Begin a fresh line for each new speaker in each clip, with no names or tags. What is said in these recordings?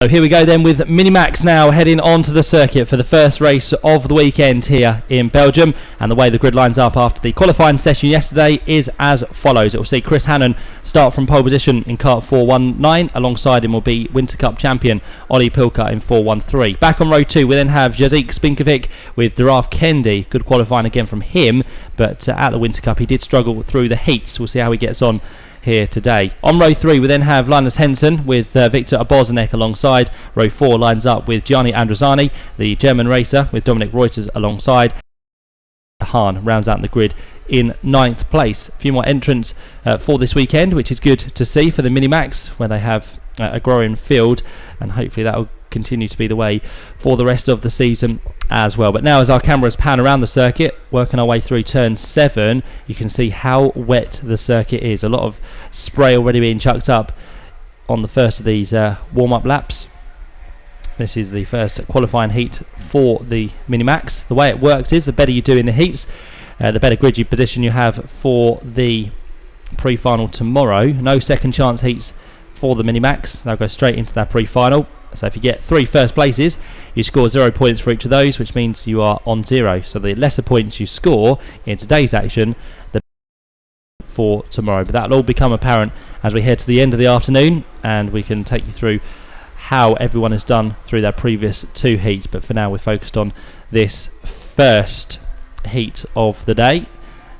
So here we go then with Minimax now heading onto the circuit for the first race of the weekend here in Belgium, and the way the grid lines up after the qualifying session yesterday is as follows. It will see Chris Hannon start from pole position in kart 419, alongside him will be Winter Cup champion Ollie Pilka in 413. Back on row 2 we then have Jazik Spinkovic with Duraf Kendi. Good qualifying again from him, but at the Winter Cup he did struggle through the heats. We'll see how he gets on here today. On row 3 we then have Linus Henson with Victor Abozanek alongside. Row 4 lines up with Gianni Androzani, the German racer, with Dominic Reuters alongside. Hahn rounds out the grid in 9th place. A few more entrants for this weekend, which is good to see for the Minimax, where they have a growing field, and hopefully that will continue to be the way for the rest of the season as well. But now as our cameras pan around the circuit, working our way through turn 7, you can see how wet the circuit is. A lot of spray already being chucked up on the first of these warm-up laps. This is the first qualifying heat for the Minimax. The way it works is the better you do in the heats, the better grid position you have for the pre-final tomorrow. No second chance heats for the Minimax. They'll go straight into that pre-final. So if you get 3 first places, you score 0 points for each of those, which means you are on 0. So the lesser points you score in today's action, the better for tomorrow. But that'll all become apparent as we head to the end of the afternoon, and we can take you through how everyone has done through their previous 2 heats. But for now we're focused on this first heat of the day.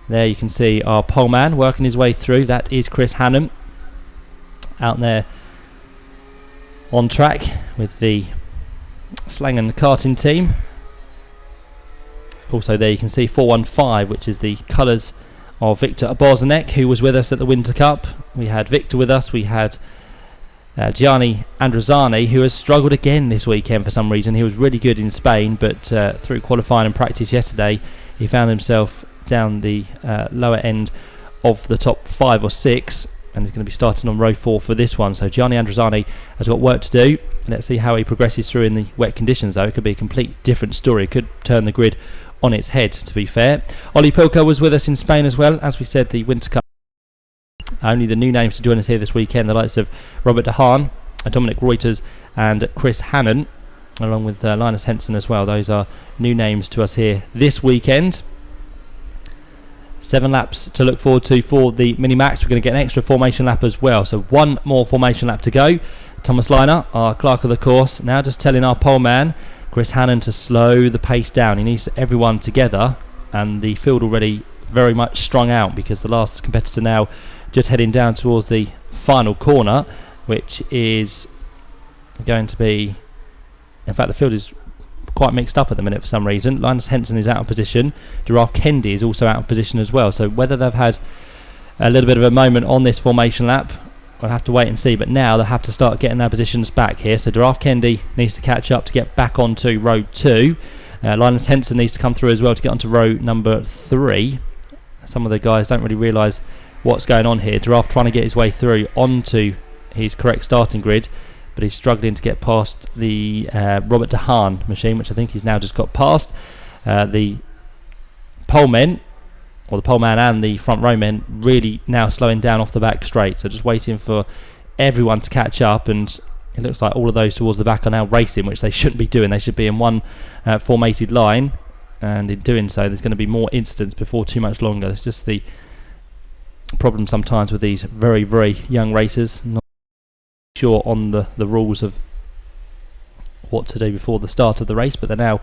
There you can see our pole man working his way through. That is Chris Hannon out there on track with the Slangen karting team. Also there you can see 415, which is the colours of Victor Abozanek, who was with us at the Winter Cup. We had Victor with us, we had Gianni Androzani, who has struggled again this weekend for some reason. He was really good in Spain, but through qualifying and practice yesterday he found himself down the lower end of the top 5 or 6, and he's going to be starting on row 4 for this one. So Gianni Androzani has got work to do. Let's see how he progresses through in the wet conditions, though. It could be a complete different story. It could turn the grid on its head, to be fair. Ollie Pilka was with us in Spain as well. As we said, the Winter Cup. Only the new names to join us here this weekend, the likes of Robert de Haan, Dominic Reuters and Chris Hannon, along with Linus Henson as well. Those are new names to us here this weekend. 7 laps to look forward to for the Minimax. We're going to get an extra formation lap as well, so 1 more formation lap to go. Thomas Liner, our clerk of the course, now just telling our pole man Chris Hannon to slow the pace down. He needs everyone together, and the field already very much strung out, because the last competitor now just heading down towards the final corner, which is going to be, in fact the field is quite mixed up at the minute for some reason. Linus Henson is out of position. Duraf Kendi is also out of position as well. So whether they've had a little bit of a moment on this formation lap, we'll have to wait and see. But now they'll have to start getting their positions back here. So Duraf Kendi needs to catch up to get back onto row 2. Linus Henson needs to come through as well to get onto row number 3. Some of the guys don't really realise what's going on here. Duraf trying to get his way through onto his correct starting grid, but he's struggling to get past the Robert de Haan machine, which I think he's now just got past. The pole men, or the pole man and the front row men, really now slowing down off the back straight, so just waiting for everyone to catch up, and it looks like all of those towards the back are now racing, which they shouldn't be doing. They should be in one formatted line, and in doing so there's going to be more incidents before too much longer. It's just the problem sometimes with these very, very young racers, not sure on the rules of what to do before the start of the race, but they're now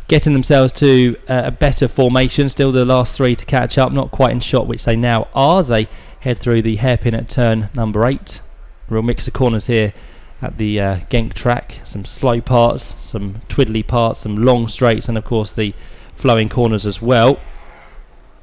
getting themselves to a better formation. Still the last 3 to catch up, not quite in shot, which they now are as they head through the hairpin at turn number 8. Real mix of corners here at the Genk track. Some slow parts, some twiddly parts, some long straights, and of course the flowing corners as well.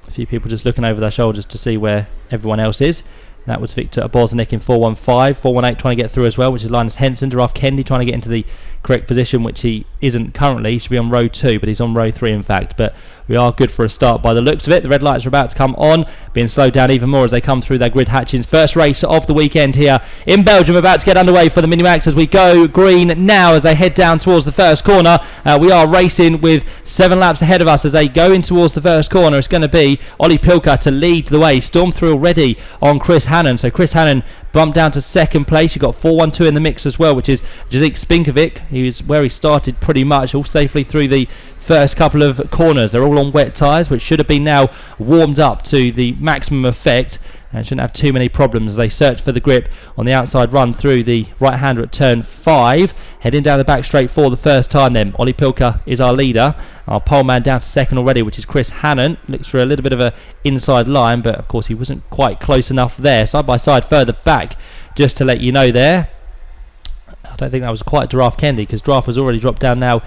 A few people just looking over their shoulders to see where everyone else is. That was Victor Abozanek in 415. 418 trying to get through as well, which is Linus Henson. Duraf Kendi trying to get into the correct position, which he isn't currently. He should be on row 2, but he's on row 3 in fact. But we are good for a start by the looks of it. The red lights are about to come on, being slowed down even more as they come through their grid hatchings. First race of the weekend here in Belgium about to get underway for the Minimax as we go green now as they head down towards the first corner. We are racing with 7 laps ahead of us as they go in towards the first corner. It's going to be Ollie Pilka to lead the way. Storm through already on Chris Hannon. So Chris Hannon bumped down to second place. You've got 4-1-2 in the mix as well, which is Genk Spinkovic. He was where he started pretty much, all safely through the first couple of corners. They're all on wet tyres, which should have been now warmed up to the maximum effect and shouldn't have too many problems as they search for the grip on the outside run through the right-hander at turn 5. Heading down the back straight for the first time then. Ollie Pilker is our leader. Our pole man down to second already, which is Chris Hannon. Looks for a little bit of a inside line, but of course he wasn't quite close enough there. Side by side further back, just to let you know there. I don't think that was quite Giraffe Kendi, because Giraffe has already dropped down now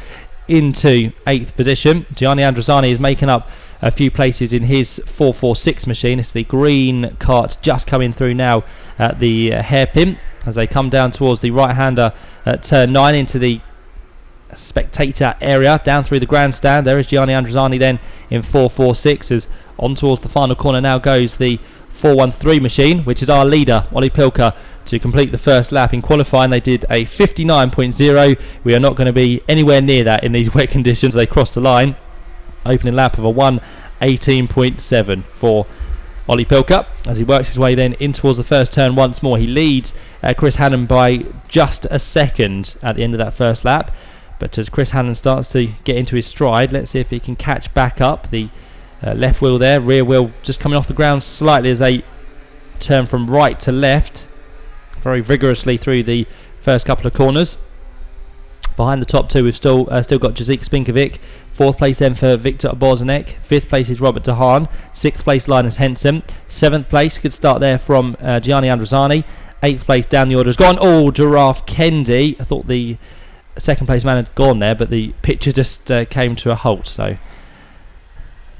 into 8th position. Gianni Androzani is making up a few places in his 446 machine. It's the green cart just coming through now at the hairpin as they come down towards the right-hander at turn 9 into the spectator area, down through the grandstand. There is Gianni Androzani then in 446 as on towards the final corner now goes the 413 machine, which is our leader, Ollie Pilker, to complete the first lap. In qualifying they did a 59.0. We are not going to be anywhere near that in these wet conditions. They crossed the line. Opening lap of a 1:18.7 for Ollie Pilker as he works his way then in towards the first turn once more. He leads Chris Hannon by just a second at the end of that first lap, but as Chris Hannon starts to get into his stride, let's see if he can catch back up. The left wheel there, rear wheel just coming off the ground slightly as they turn from right to left very vigorously through the first couple of corners. Behind the top two we've still got Genk Spinkovic. 4th place then for Victor Bozanek. 5th place is Robert De Haan. 6th place Linus Henson. 7th place, good start there from Gianni Androzani. 8th place down the order has gone. Oh, Giraffe Kendi. I thought the second place man had gone there, but the picture just came to a halt, so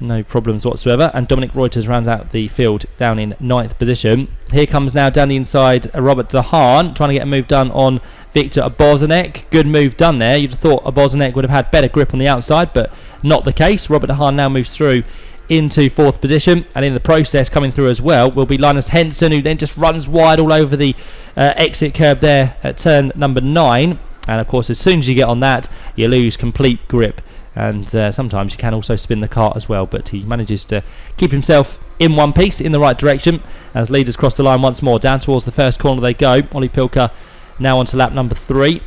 no problems whatsoever. And Dominic Reuters rounds out the field down in 9th position. Here comes now down the inside Robert De Haan, trying to get a move done on Victor Bozanek. Good move done there. You'd have thought Bozanek would have had better grip on the outside, but not the case. Robert De Haan now moves through into 4th position, and in the process coming through as well will be Linus Henson, who then just runs wide all over the exit curb there at turn number 9. And of course as soon as you get on that you lose complete grip, and sometimes you can also spin the cart as well, but he manages to keep himself in one piece in the right direction as leaders cross the line once more. Down towards the first corner they go. Ollie Pilker now onto lap number 3.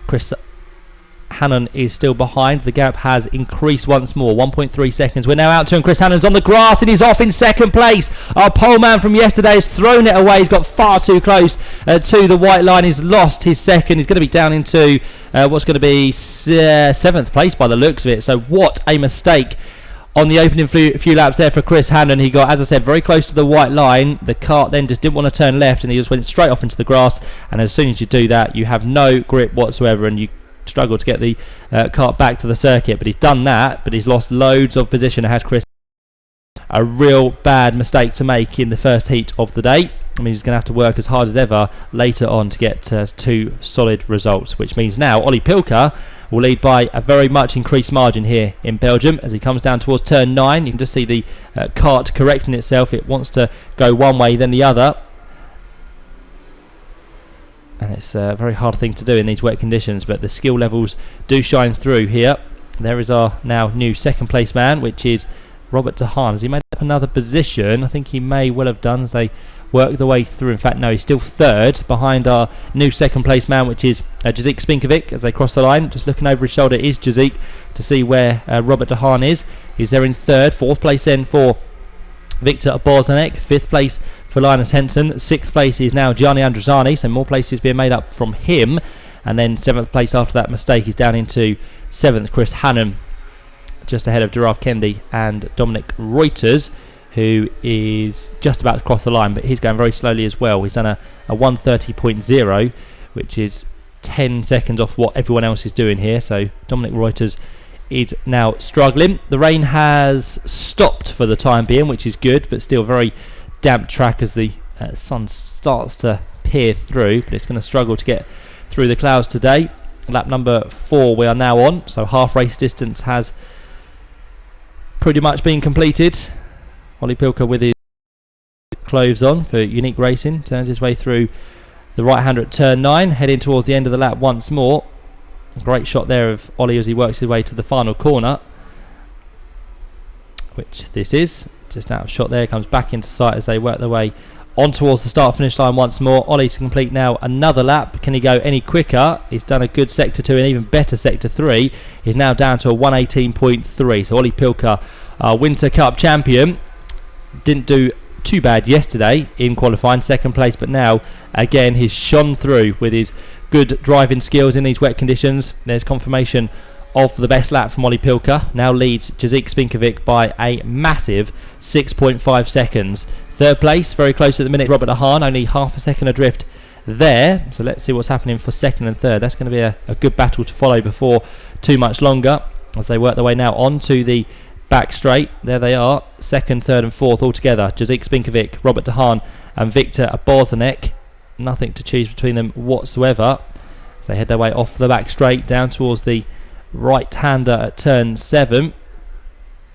Chris Hannon is still behind. The gap has increased once more, 1.3 seconds. We're now out to, and Chris Hannon's on the grass and he's off in second place. Our pole man from yesterday has thrown it away. He's got far too close to the white line. He's lost his second. He's going to be down into what's going to be 7th place by the looks of it. So what a mistake on the opening few laps there for Chris Hannon. He got, as I said, very close to the white line. The cart then just didn't want to turn left and he just went straight off into the grass, and as soon as you do that you have no grip whatsoever and you struggle to get the cart back to the circuit. But he's done that, but he's lost loads of position, has Chris. A real bad mistake to make in the first heat of the day. I mean, he's going to have to work as hard as ever later on to get 2 solid results, which means now Ollie Pilker will lead by a very much increased margin here in Belgium as he comes down towards turn 9. You can just see the cart correcting itself. It wants to go one way then the other, and it's a very hard thing to do in these wet conditions, but the skill levels do shine through here. There is our now new second place man, which is Robert De Haan. Has he made up another position? I think he may well have done as they work the way through. In fact, no, he's still 3rd behind our new second place man, which is Genk Spinkovic. As they cross the line, just looking over his shoulder is Genk to see where Robert De Haan is. He's there in 3rd. 4th place then for Victor Bozanek. 5th place for Linus Henson. 6th place is now Gianni Androzani, so more places being made up from him. And then 7th place after that mistake is down into 7th, Chris Hannon, just ahead of Giraffe Kendi and Dominic Reuters, who is just about to cross the line, but he's going very slowly as well. He's done a 1:30.0, which is 10 seconds off what everyone else is doing here, so Dominic Reuters is now struggling. The rain has stopped for the time being, which is good, but still very damp track as the sun starts to peer through, but it's going to struggle to get through the clouds today. Lap number 4 we are now on, so half race distance has pretty much been completed. Ollie Pilker with his clothes on for Unique Racing turns his way through the right hander at turn 9, heading towards the end of the lap once more. A great shot there of Ollie as he works his way to the final corner, which this is just out of shot there. Comes back into sight as they work their way On towards the start finish line once more. Ollie to complete now another lap. Can he go any quicker? He's done a good sector 2 and even better sector 3. He's now down to a 118.3. So Ollie Pilker, our Winter Cup champion, didn't do too bad yesterday in qualifying, second place, but now again he's shone through with his good driving skills in these wet conditions. There's confirmation of the best lap from Ollie Pilker. Now leads Jazik Spinkovic by a massive 6.5 seconds. Third place, very close at the minute, Robert de Haan, only half a second adrift there. So let's see what's happening for second and third. That's going to be a good battle to follow before too much longer as they work their way now onto the back straight. There they are, second, third and fourth all together. Jazik Spinkovic, Robert de Haan and Victor Bozanek. Nothing to choose between them whatsoever. So they head their way off the back straight down towards the right-hander at turn 7.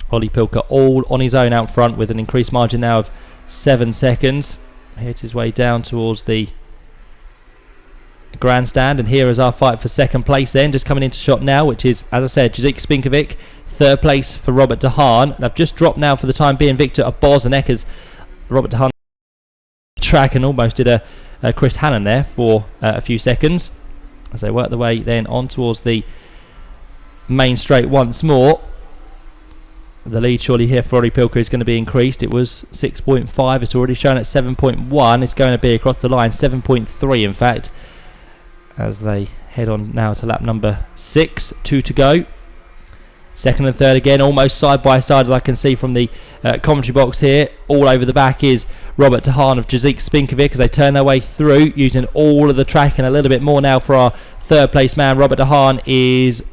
Ollie Pilker all on his own out front with an increased margin now of 7 seconds. Hit his way down towards the grandstand, and here is our fight for second place then, just coming into shot now, which is, as I said, Jazik Spinkovic. Third place for Robert de Haan. They've just dropped now for the time being Victor Bozanek as Robert de Haan track and almost did a Chris Hannon there for a few seconds as they work their way then on towards the main straight once more. The lead surely here for Ollie Pilker is going to be increased. It was 6.5, it's already shown at 7.1. It's going to be across the line 7.3 in fact, as they head on now to lap number 6. 2 to go. Second and third again almost side by side, as I can see from the commentary box here. All over the back is Robert de Haan of Jazik Spinkovic as they turn their way through, using all of the track and a little bit more now for our third place man. Robert de Haan is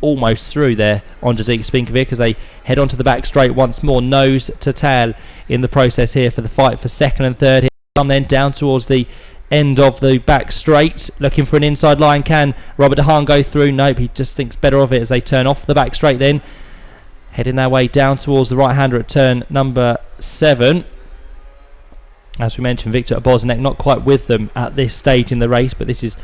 almost through there on Jazik Spinkovic as they head onto the back straight once more, nose to tail in the process here for the fight for second and third. Here come then down towards the end of the back straight, looking for an inside line. Can Robert de Haan go through? Nope, he just thinks better of it as they turn off the back straight then, heading their way down towards the right hander at turn number 7. As we mentioned, Victor Bozanek not quite with them at this stage in the race, but this is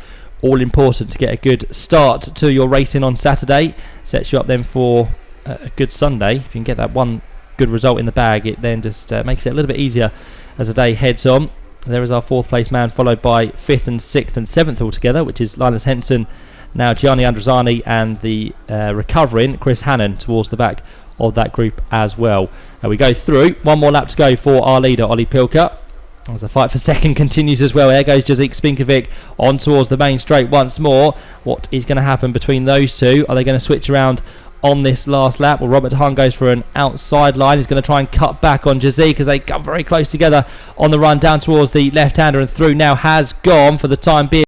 all important to get a good start to your racing on Saturday. Sets you up then for a good Sunday. If you can get that one good result in the bag, it then just makes it a little bit easier as the day heads on. There is our fourth place man, followed by 5th and 6th and 7th altogether, which is Linus Henson, now Gianni Androzani and the recovering Chris Hannon towards the back of that group as well. We go through, one more lap to go for our leader Ollie Pilker. As the fight for second continues as well. There goes Jazik Spinkovic on towards the main straight once more. What is going to happen between those two? Are they going to switch around on this last lap? Well, Robert de Haan goes for an outside line. He's going to try and cut back on Jazik as they come very close together on the run down towards the left-hander, and through now has gone for the time being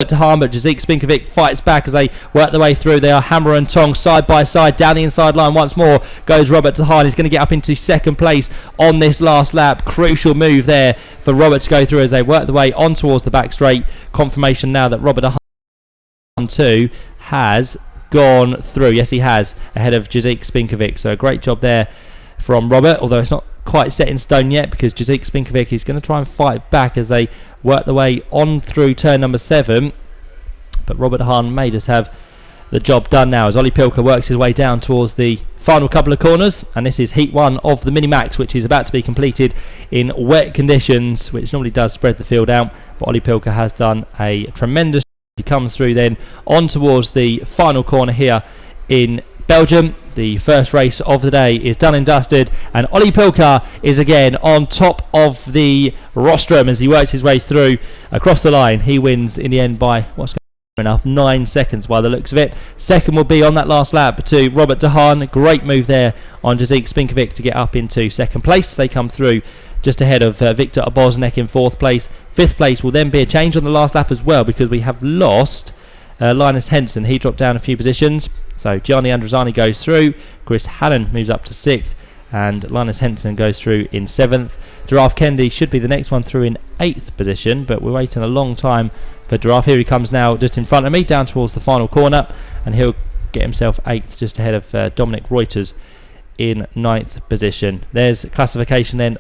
de Haan, but Jazik Spinkovic fights back as they work their way through. They are hammer and tong side by side down the inside line once more goes Robert de Haan. He's going to get up into second place on this last lap. Crucial move there for Robert to go through as they work their way on towards the back straight. Confirmation now that Robert de Haan too has gone through. Yes, he has, ahead of Jazik Spinkovic. So a great job there from Robert, although it's not quite set in stone yet because Jazik Spinkovic is going to try and fight back as they work their way on through turn number 7. But Robert de Haan may just have the job done now as Ollie Pilker works his way down towards the final couple of corners, and this is heat 1 of the Mini-Max, which is about to be completed in wet conditions, which normally does spread the field out, but Ollie Pilker has done a tremendous job. He comes through then on towards the final corner here in Belgium. The first race of the day is done and dusted, and Ollie Pilker is again on top of the rostrum as he works his way through across the line. He wins in the end by what's enough 9 seconds by the looks of it. Second will be on that last lap to Robert de Haan. Great move there on Jazik Spinkovic to get up into second place. They come through just ahead of Victor Bozanek in 4th place. 5th place will then be a change on the last lap as well, because we have lost Linus Henson. He dropped down a few positions, so Gianni Androzani goes through, Chris Hannon moves up to 6th, and Linus Henson goes through in 7th. Giraffe Kendi should be the next one through in 8th position, but we're waiting a long time for Giraffe. Here he comes now just in front of me down towards the final corner, and he'll get himself 8th just ahead of Dominic Reuters in 9th position. There's classification then